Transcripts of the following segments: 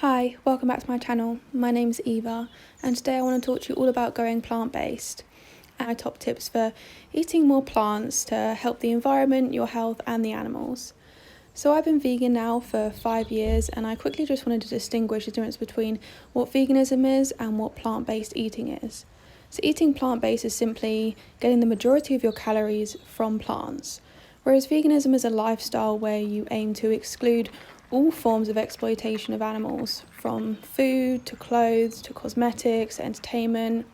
Hi, welcome back to my channel. My name's Eva and today I want to talk to you all about going plant-based and my top tips for eating more plants to help the environment, your health and the animals. So I've been vegan now for 5 years and I quickly just wanted to distinguish the difference between what veganism is and what plant-based eating is. So eating plant-based is simply getting the majority of your calories from plants, whereas veganism is a lifestyle where you aim to exclude all forms of exploitation of animals, from food to clothes to cosmetics, entertainment,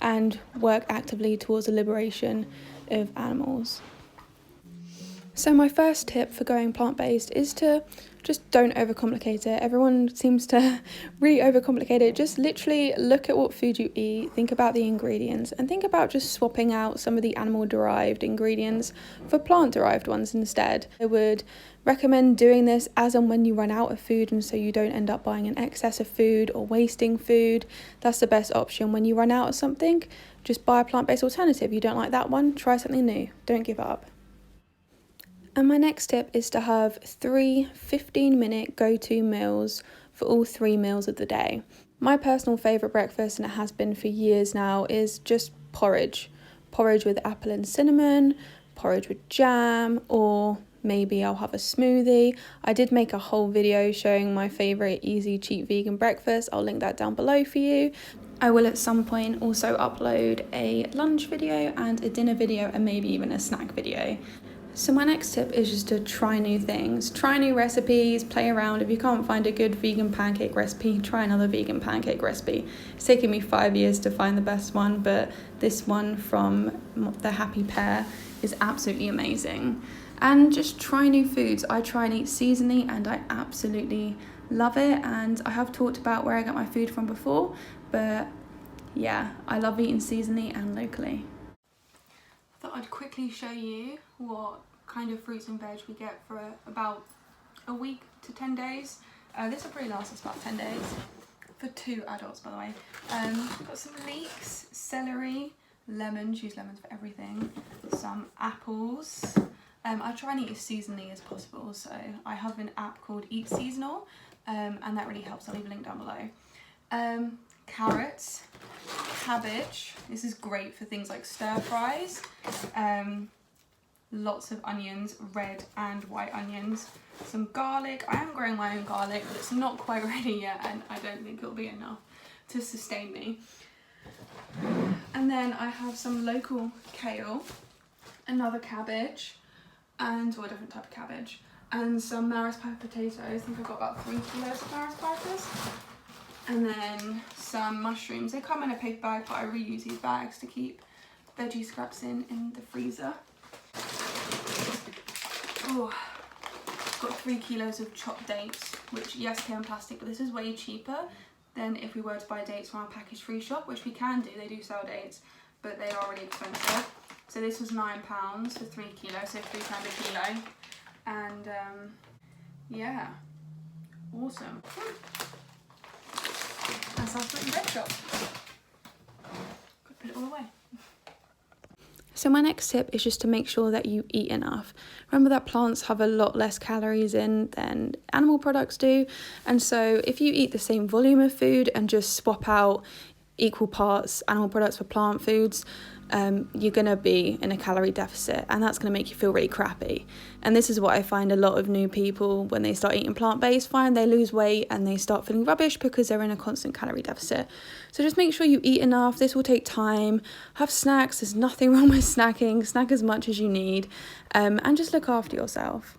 and work actively towards the liberation of animals. So my first tip for going plant-based is to just don't overcomplicate it. Everyone seems to really overcomplicate it. Just literally look at what food you eat, think about the ingredients, and think about just swapping out some of the animal-derived ingredients for plant-derived ones instead. I would recommend doing this as and when you run out of food, and so you don't end up buying an excess of food or wasting food. That's the best option. When you run out of something, just buy a plant-based alternative. You don't like that one, try something new. Don't give up. And my next tip is to have 3 15-minute go-to meals for all 3 meals of the day. My personal favourite breakfast, and it has been for years now, is just porridge. Porridge with apple and cinnamon, porridge with jam, or maybe I'll have a smoothie. I did make a whole video showing my favourite easy cheap vegan breakfast. I'll link that down below for you. I will at some point also upload a lunch video and a dinner video and maybe even a snack video. So my next tip is just to try new things, try new recipes, play around. If you can't find a good vegan pancake recipe, try another vegan pancake recipe. It's taken me 5 years to find the best one, but this one from the Happy Pear is absolutely amazing. And just try new foods. I try and eat seasonally and I absolutely love it. And I have talked about where I get my food from before, but yeah, I love eating seasonally and locally. I thought I'd quickly show you what kind of fruits and veg we get for about a week to 10 days. This will probably last us about 10 days for 2 adults, by the way. Got some leeks, celery, lemons, use lemons for everything, some apples. I try and eat as seasonally as possible, so I have an app called Eat Seasonal, and that really helps. I'll leave a link down below. Carrots, cabbage. This is great for things like stir fries. Lots of onions, red and white onions. Some garlic. I am growing my own garlic, but it's not quite ready yet, and I don't think it'll be enough to sustain me. And then I have some local kale, another cabbage, and or a different type of cabbage, and some Maris Piper potatoes. I think I've got about 3 kilos of Maris Pipers. And then some mushrooms. They come in a paper bag, but I reuse these bags to keep veggie scraps in the freezer. Oh, got 3 kilos of chopped dates, which yes, came in plastic, but this is way cheaper than if we were to buy dates from our packaged free shop, which we can do. They do sell dates, but they are really expensive. So this was £9 for 3 kilos, so £3 a kilo. And yeah, awesome. That's our fruit and veg shop. Could put it all away. So my next tip is just to make sure that you eat enough. Remember that plants have a lot less calories in than animal products do. And so if you eat the same volume of food and just swap out equal parts animal products for plant foods, you're going to be in a calorie deficit, and that's going to make you feel really crappy. And this is what I find a lot of new people, when they start eating plant-based, find they lose weight and they start feeling rubbish because they're in a constant calorie deficit. So just make sure you eat enough. This will take time. Have snacks. There's nothing wrong with snacking. Snack as much as you need, and just look after yourself.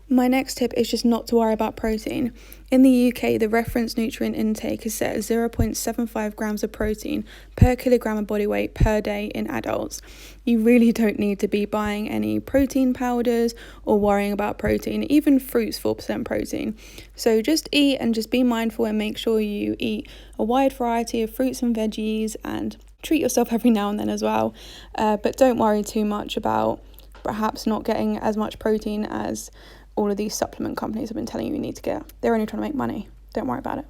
My next tip is just not to worry about protein. In the UK, the reference nutrient intake is set at 0.75 grams of protein per kilogram of body weight per day in adults. You really don't need to be buying any protein powders or worrying about protein. Even fruits, 4% protein. So just eat and just be mindful and make sure you eat a wide variety of fruits and veggies and treat yourself every now and then as well. But don't worry too much about perhaps not getting as much protein as all of these supplement companies have been telling you need to get. They're only trying to make money. Don't worry about it.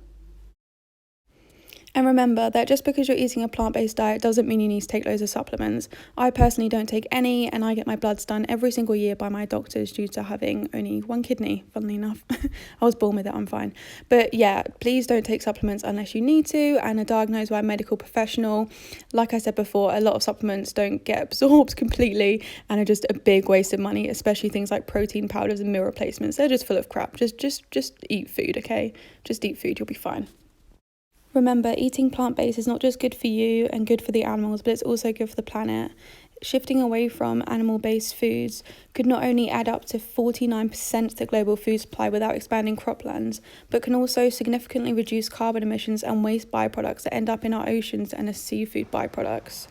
And remember that just because you're eating a plant-based diet doesn't mean you need to take loads of supplements. I personally don't take any, and I get my bloods done every single year by my doctors due to having only one kidney, funnily enough. I was born with it, I'm fine. But yeah, please don't take supplements unless you need to and are diagnosed by a medical professional. Like I said before, a lot of supplements don't get absorbed completely and are just a big waste of money, especially things like protein powders and meal replacements. They're just full of crap. Just eat food, okay? Just eat food, you'll be fine. Remember, eating plant-based is not just good for you and good for the animals, but it's also good for the planet. Shifting away from animal-based foods could not only add up to 49% of the global food supply without expanding croplands, but can also significantly reduce carbon emissions and waste byproducts that end up in our oceans and as seafood byproducts.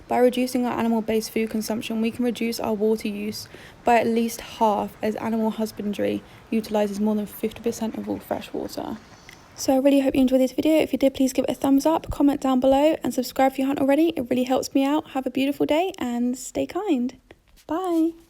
By reducing our animal-based food consumption, we can reduce our water use by at least half, as animal husbandry utilises more than 50% of all fresh water. So I really hope you enjoyed this video. If you did, please give it a thumbs up, comment down below and subscribe if you haven't already. It really helps me out. Have a beautiful day and stay kind. Bye.